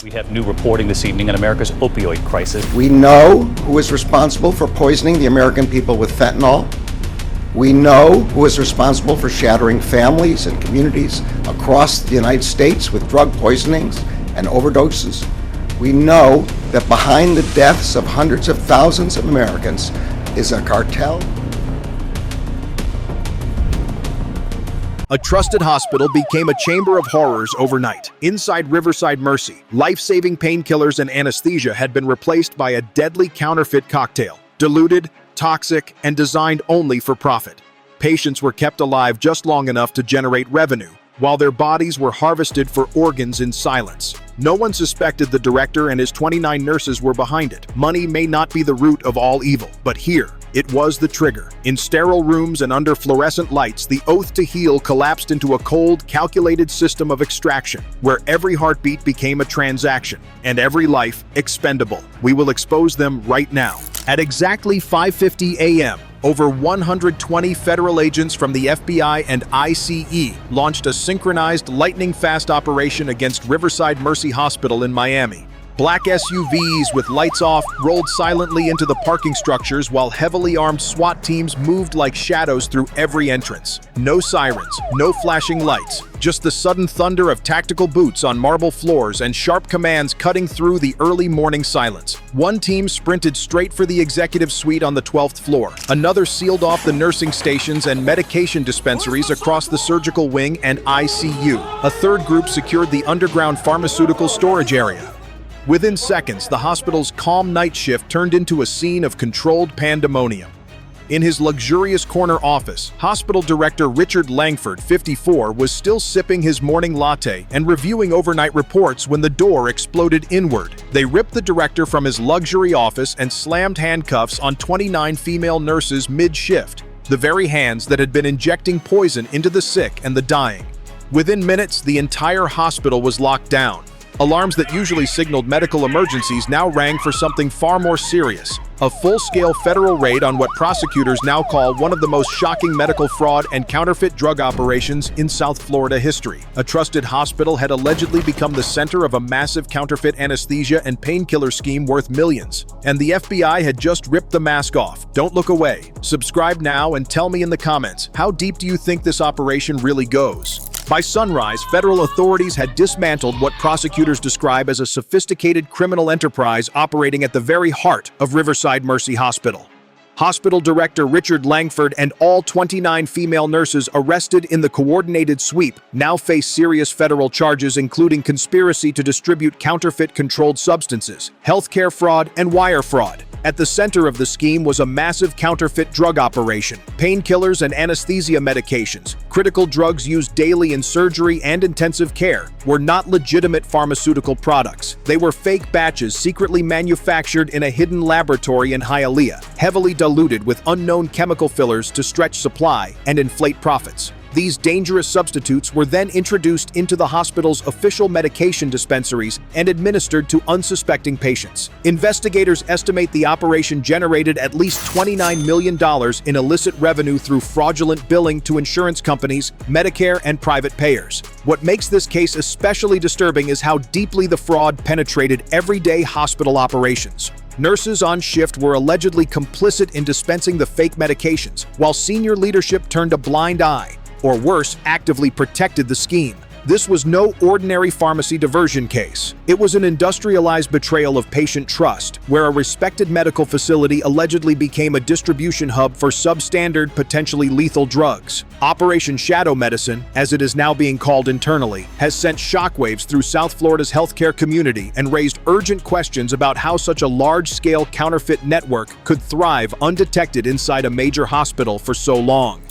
We have new reporting this evening on America's opioid crisis. We know who is responsible for poisoning the American people with fentanyl. We know who is responsible for shattering families and communities across the United States with drug poisonings and overdoses. We know that behind the deaths of hundreds of thousands of Americans is a cartel. A trusted hospital became a chamber of horrors overnight. Inside Riverside Mercy, life-saving painkillers and anesthesia had been replaced by a deadly counterfeit cocktail, diluted, toxic, and designed only for profit. Patients were kept alive just long enough to generate revenue, while their bodies were harvested for organs in silence. No one suspected the director and his 29 nurses were behind it. Money may not be the root of all evil, but here, it was the trigger. In sterile rooms and under fluorescent lights, the oath to heal collapsed into a cold, calculated system of extraction, where every heartbeat became a transaction, and every life expendable. We will expose them right now. At exactly 5:50 a.m., over 120 federal agents from the FBI and ICE launched a synchronized lightning-fast operation against Riverside Mercy Hospital in Miami. Black SUVs with lights off rolled silently into the parking structures while heavily armed SWAT teams moved like shadows through every entrance. No sirens, no flashing lights, just the sudden thunder of tactical boots on marble floors and sharp commands cutting through the early morning silence. One team sprinted straight for the executive suite on the 12th floor. Another sealed off the nursing stations and medication dispensaries across the surgical wing and ICU. A third group secured the underground pharmaceutical storage area. Within seconds, the hospital's calm night shift turned into a scene of controlled pandemonium. In his luxurious corner office, hospital director Richard Langford, 54, was still sipping his morning latte and reviewing overnight reports when the door exploded inward. They ripped the director from his luxury office and slammed handcuffs on 29 female nurses mid-shift, the very hands that had been injecting poison into the sick and the dying. Within minutes, the entire hospital was locked down. Alarms that usually signaled medical emergencies now rang for something far more serious. A full-scale federal raid on what prosecutors now call one of the most shocking medical fraud and counterfeit drug operations in South Florida history. A trusted hospital had allegedly become the center of a massive counterfeit anesthesia and painkiller scheme worth millions. And the FBI had just ripped the mask off. Don't look away. Subscribe now and tell me in the comments, how deep do you think this operation really goes? By sunrise, federal authorities had dismantled what prosecutors describe as a sophisticated criminal enterprise operating at the very heart of Riverside Mercy Hospital. Hospital director Richard Langford and all 29 female nurses arrested in the coordinated sweep now face serious federal charges including conspiracy to distribute counterfeit controlled substances, healthcare fraud, and wire fraud. At the center of the scheme was a massive counterfeit drug operation. Painkillers and anesthesia medications, critical drugs used daily in surgery and intensive care, were not legitimate pharmaceutical products. They were fake batches secretly manufactured in a hidden laboratory in Hialeah, heavily diluted with unknown chemical fillers to stretch supply and inflate profits. These dangerous substitutes were then introduced into the hospital's official medication dispensaries and administered to unsuspecting patients. Investigators estimate the operation generated at least $29 million in illicit revenue through fraudulent billing to insurance companies, Medicare, and private payers. What makes this case especially disturbing is how deeply the fraud penetrated everyday hospital operations. Nurses on shift were allegedly complicit in dispensing the fake medications, while senior leadership turned a blind eye, or worse, actively protected the scheme. This was no ordinary pharmacy diversion case. It was an industrialized betrayal of patient trust, where a respected medical facility allegedly became a distribution hub for substandard, potentially lethal drugs. Operation Shadow Medicine, as it is now being called internally, has sent shockwaves through South Florida's healthcare community and raised urgent questions about how such a large-scale counterfeit network could thrive undetected inside a major hospital for so long.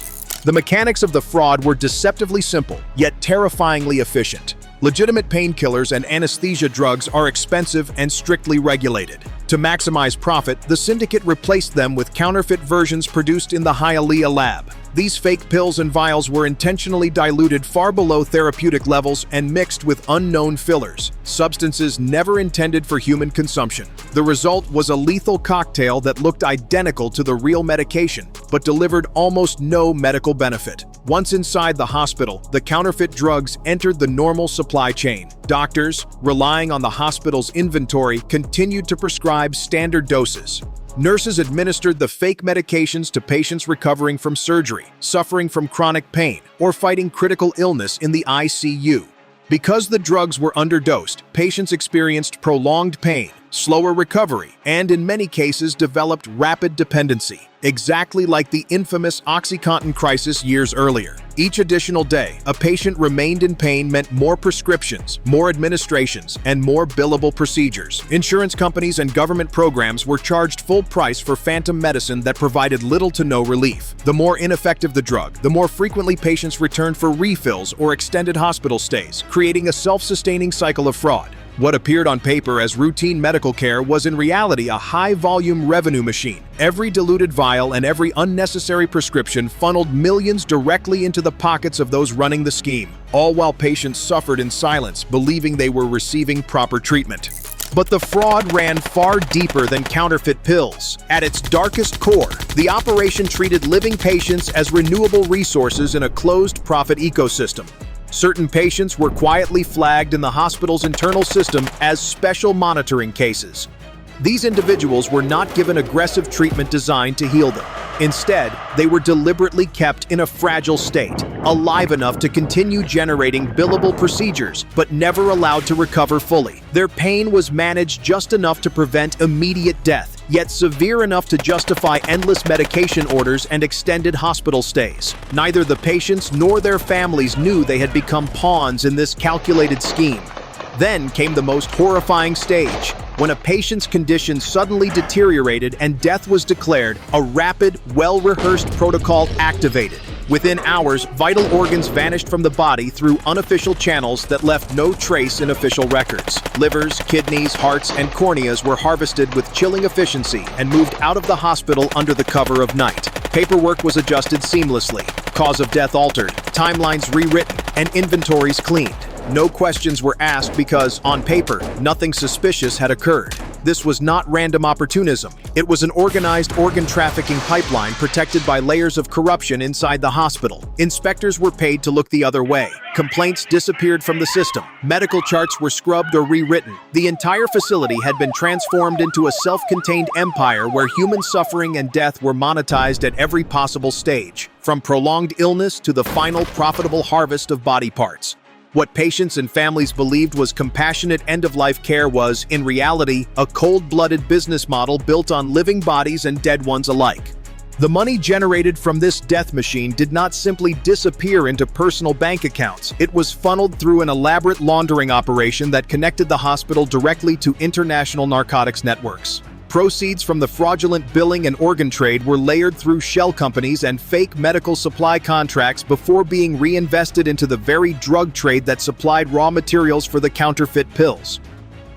The mechanics of the fraud were deceptively simple, yet terrifyingly efficient. Legitimate painkillers and anesthesia drugs are expensive and strictly regulated. To maximize profit, the syndicate replaced them with counterfeit versions produced in the Hialeah lab. These fake pills and vials were intentionally diluted far below therapeutic levels and mixed with unknown fillers, substances never intended for human consumption. The result was a lethal cocktail that looked identical to the real medication, but delivered almost no medical benefit. Once inside the hospital, the counterfeit drugs entered the normal supply chain. Doctors, relying on the hospital's inventory, continued to prescribe standard doses. Nurses administered the fake medications to patients recovering from surgery, suffering from chronic pain, or fighting critical illness in the ICU. Because the drugs were underdosed, patients experienced prolonged pain, slower recovery, and in many cases developed rapid dependency, exactly like the infamous OxyContin crisis years earlier. Each additional day, a patient remained in pain meant more prescriptions, more administrations, and more billable procedures. Insurance companies and government programs were charged full price for phantom medicine that provided little to no relief. The more ineffective the drug, the more frequently patients returned for refills or extended hospital stays, creating a self-sustaining cycle of fraud. What appeared on paper as routine medical care was in reality a high-volume revenue machine. Every diluted vial and every unnecessary prescription funneled millions directly into the pockets of those running the scheme, all while patients suffered in silence, believing they were receiving proper treatment. But the fraud ran far deeper than counterfeit pills. At its darkest core, the operation treated living patients as renewable resources in a closed profit ecosystem. Certain patients were quietly flagged in the hospital's internal system as special monitoring cases. These individuals were not given aggressive treatment designed to heal them. Instead, they were deliberately kept in a fragile state, alive enough to continue generating billable procedures, but never allowed to recover fully. Their pain was managed just enough to prevent immediate death, yet severe enough to justify endless medication orders and extended hospital stays. Neither the patients nor their families knew they had become pawns in this calculated scheme. Then came the most horrifying stage. When a patient's condition suddenly deteriorated and death was declared, a rapid, well-rehearsed protocol activated. Within hours, vital organs vanished from the body through unofficial channels that left no trace in official records. Livers, kidneys, hearts, and corneas were harvested with chilling efficiency and moved out of the hospital under the cover of night. Paperwork was adjusted seamlessly, cause of death altered, timelines rewritten, and inventories cleaned. No questions were asked because, on paper, nothing suspicious had occurred. This was not random opportunism. It was an organized organ trafficking pipeline protected by layers of corruption inside the hospital. Inspectors were paid to look the other way. Complaints disappeared from the system. Medical charts were scrubbed or rewritten. The entire facility had been transformed into a self-contained empire where human suffering and death were monetized at every possible stage, from prolonged illness to the final profitable harvest of body parts. What patients and families believed was compassionate end-of-life care was, in reality, a cold-blooded business model built on living bodies and dead ones alike. The money generated from this death machine did not simply disappear into personal bank accounts. It was funneled through an elaborate laundering operation that connected the hospital directly to international narcotics networks. Proceeds from the fraudulent billing and organ trade were layered through shell companies and fake medical supply contracts before being reinvested into the very drug trade that supplied raw materials for the counterfeit pills.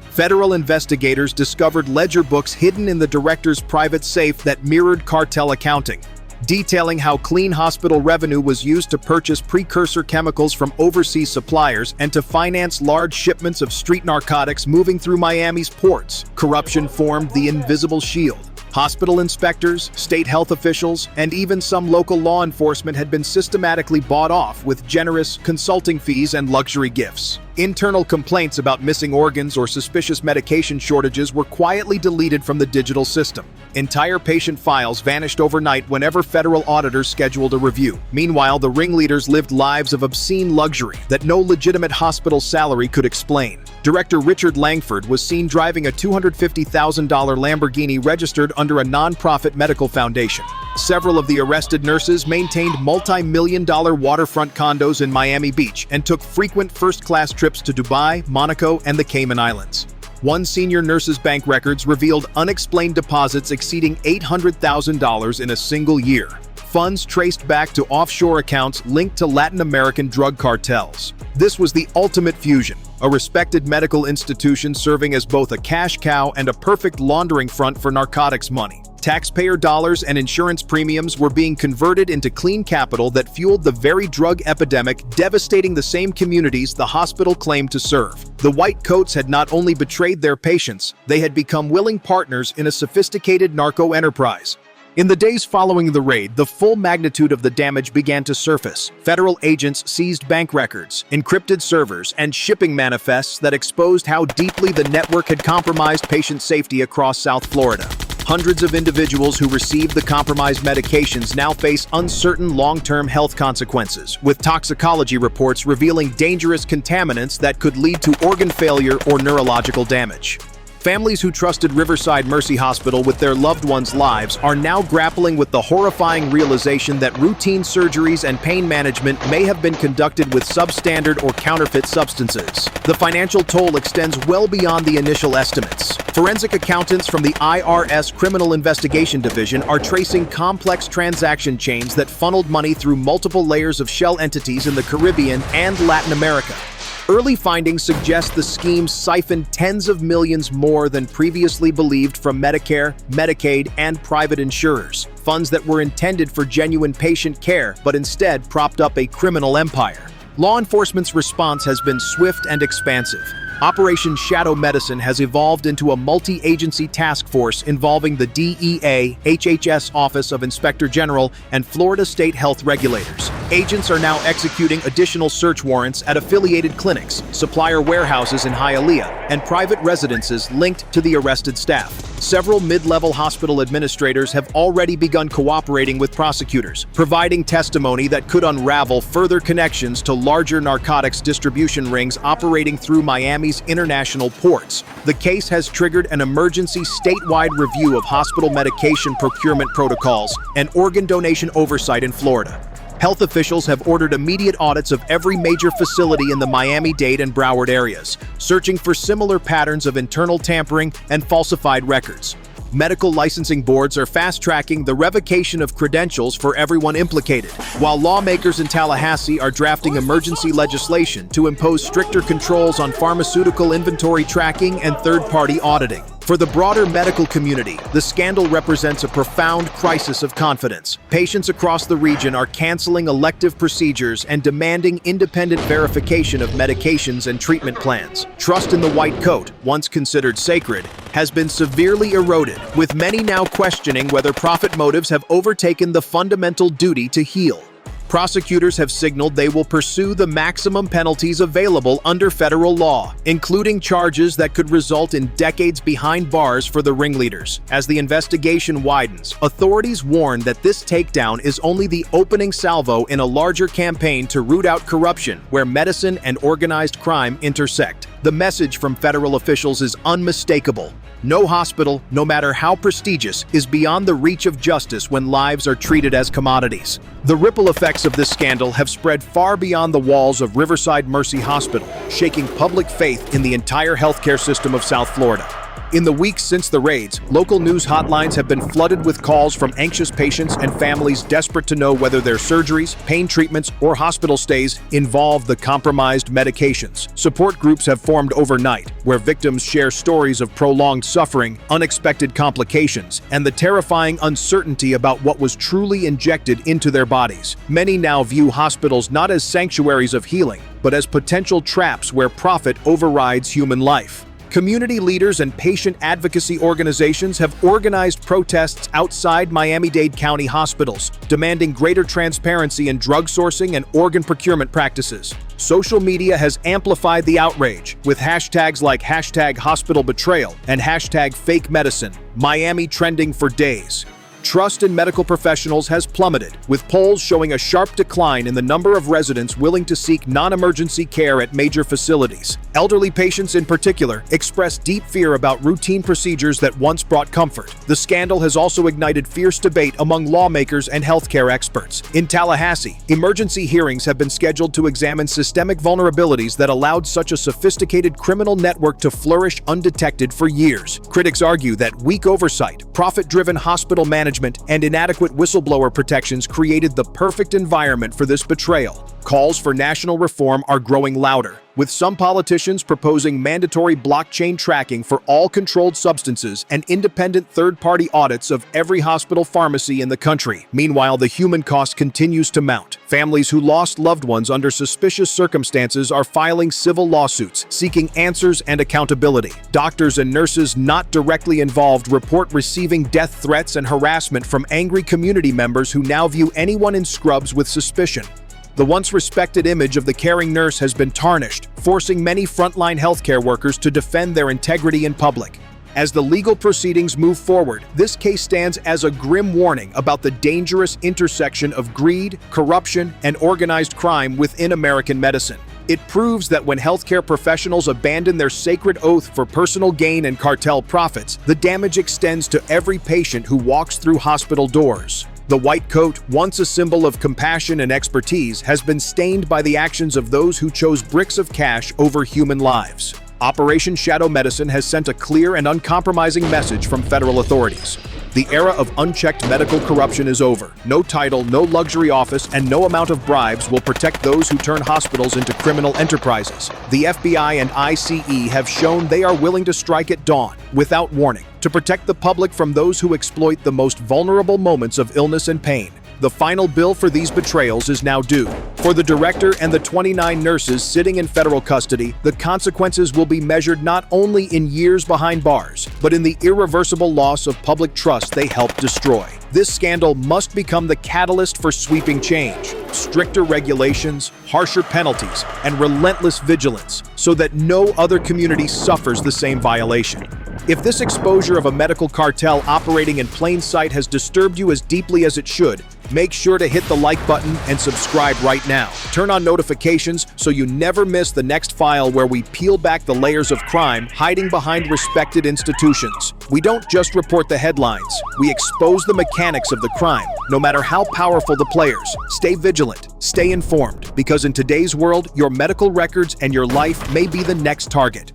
Federal investigators discovered ledger books hidden in the director's private safe that mirrored cartel accounting, detailing how clean hospital revenue was used to purchase precursor chemicals from overseas suppliers and to finance large shipments of street narcotics moving through Miami's ports. Corruption formed the invisible shield. Hospital inspectors, state health officials, and even some local law enforcement had been systematically bought off with generous consulting fees and luxury gifts. Internal complaints about missing organs or suspicious medication shortages were quietly deleted from the digital system. Entire patient files vanished overnight whenever federal auditors scheduled a review. Meanwhile, the ringleaders lived lives of obscene luxury that no legitimate hospital salary could explain. Director Richard Langford was seen driving a $250,000 Lamborghini registered under a non-profit medical foundation. Several of the arrested nurses maintained multi-million-dollar waterfront condos in Miami Beach and took frequent first-class trips to Dubai, Monaco, and the Cayman Islands. One senior nurse's bank records revealed unexplained deposits exceeding $800,000 in a single year. Funds traced back to offshore accounts linked to Latin American drug cartels. This was the ultimate fusion, a respected medical institution serving as both a cash cow and a perfect laundering front for narcotics money. Taxpayer dollars and insurance premiums were being converted into clean capital that fueled the very drug epidemic devastating the same communities the hospital claimed to serve. The white coats had not only betrayed their patients, they had become willing partners in a sophisticated narco enterprise. In the days following the raid, the full magnitude of the damage began to surface. Federal agents seized bank records, encrypted servers, and shipping manifests that exposed how deeply the network had compromised patient safety across South Florida. Hundreds of individuals who received the compromised medications now face uncertain long-term health consequences, with toxicology reports revealing dangerous contaminants that could lead to organ failure or neurological damage. Families who trusted Riverside Mercy Hospital with their loved ones' lives are now grappling with the horrifying realization that routine surgeries and pain management may have been conducted with substandard or counterfeit substances. The financial toll extends well beyond the initial estimates. Forensic accountants from the IRS Criminal Investigation Division are tracing complex transaction chains that funneled money through multiple layers of shell entities in the Caribbean and Latin America. Early findings suggest the scheme siphoned tens of millions more than previously believed from Medicare, Medicaid, and private insurers, funds that were intended for genuine patient care but instead propped up a criminal empire. Law enforcement's response has been swift and expansive. Operation Shadow Medicine has evolved into a multi-agency task force involving the DEA, HHS Office of Inspector General, and Florida state health regulators. Agents are now executing additional search warrants at affiliated clinics, supplier warehouses in Hialeah, and private residences linked to the arrested staff. Several mid-level hospital administrators have already begun cooperating with prosecutors, providing testimony that could unravel further connections to larger narcotics distribution rings operating through Miami's international ports. The case has triggered an emergency statewide review of hospital medication procurement protocols and organ donation oversight in Florida. Health officials have ordered immediate audits of every major facility in the Miami-Dade and Broward areas, searching for similar patterns of internal tampering and falsified records. Medical licensing boards are fast-tracking the revocation of credentials for everyone implicated, while lawmakers in Tallahassee are drafting emergency legislation to impose stricter controls on pharmaceutical inventory tracking and third-party auditing. For the broader medical community, the scandal represents a profound crisis of confidence. Patients across the region are canceling elective procedures and demanding independent verification of medications and treatment plans. Trust in the white coat, once considered sacred, has been severely eroded, with many now questioning whether profit motives have overtaken the fundamental duty to heal. Prosecutors have signaled they will pursue the maximum penalties available under federal law, including charges that could result in decades behind bars for the ringleaders. As the investigation widens, authorities warn that this takedown is only the opening salvo in a larger campaign to root out corruption where medicine and organized crime intersect. The message from federal officials is unmistakable. No hospital, no matter how prestigious, is beyond the reach of justice when lives are treated as commodities. The ripple effects of this scandal have spread far beyond the walls of Riverside Mercy Hospital, shaking public faith in the entire healthcare system of South Florida. In the weeks since the raids, local news hotlines have been flooded with calls from anxious patients and families desperate to know whether their surgeries, pain treatments, or hospital stays involve the compromised medications. Support groups have formed overnight, where victims share stories of prolonged suffering, unexpected complications, and the terrifying uncertainty about what was truly injected into their bodies. Many now view hospitals not as sanctuaries of healing, but as potential traps where profit overrides human life. Community leaders and patient advocacy organizations have organized protests outside Miami-Dade County hospitals, demanding greater transparency in drug sourcing and organ procurement practices. Social media has amplified the outrage, with hashtags like #HospitalBetrayal and #FakeMedicine, Miami trending for days. Trust in medical professionals has plummeted, with polls showing a sharp decline in the number of residents willing to seek non-emergency care at major facilities. Elderly patients in particular express deep fear about routine procedures that once brought comfort. The scandal has also ignited fierce debate among lawmakers and healthcare experts. In Tallahassee, emergency hearings have been scheduled to examine systemic vulnerabilities that allowed such a sophisticated criminal network to flourish undetected for years. Critics argue that weak oversight, profit-driven hospital management, and inadequate whistleblower protections created the perfect environment for this betrayal. Calls for national reform are growing louder, with some politicians proposing mandatory blockchain tracking for all controlled substances and independent third-party audits of every hospital pharmacy in the country. Meanwhile, the human cost continues to mount. Families who lost loved ones under suspicious circumstances are filing civil lawsuits, seeking answers and accountability. Doctors and nurses not directly involved report receiving death threats and harassment from angry community members who now view anyone in scrubs with suspicion. The once respected image of the caring nurse has been tarnished, forcing many frontline healthcare workers to defend their integrity in public. As the legal proceedings move forward, this case stands as a grim warning about the dangerous intersection of greed, corruption, and organized crime within American medicine. It proves that when healthcare professionals abandon their sacred oath for personal gain and cartel profits, the damage extends to every patient who walks through hospital doors. The white coat, once a symbol of compassion and expertise, has been stained by the actions of those who chose bricks of cash over human lives. Operation Shadow Medicine has sent a clear and uncompromising message from federal authorities. The era of unchecked medical corruption is over. No title, no luxury office, and no amount of bribes will protect those who turn hospitals into criminal enterprises. The FBI and ICE have shown they are willing to strike at dawn, without warning, to protect the public from those who exploit the most vulnerable moments of illness and pain. The final bill for these betrayals is now due. For the director and the 29 nurses sitting in federal custody, the consequences will be measured not only in years behind bars, but in the irreversible loss of public trust they helped destroy. This scandal must become the catalyst for sweeping change, stricter regulations, harsher penalties, and relentless vigilance, so that no other community suffers the same violation. If this exposure of a medical cartel operating in plain sight has disturbed you as deeply as it should, make sure to hit the like button and subscribe right now. Turn on notifications so you never miss the next file where we peel back the layers of crime hiding behind respected institutions. We don't just report the headlines, we expose the mechanics of the crime, no matter how powerful the players. Stay vigilant, stay informed, because in today's world, your medical records and your life may be the next target.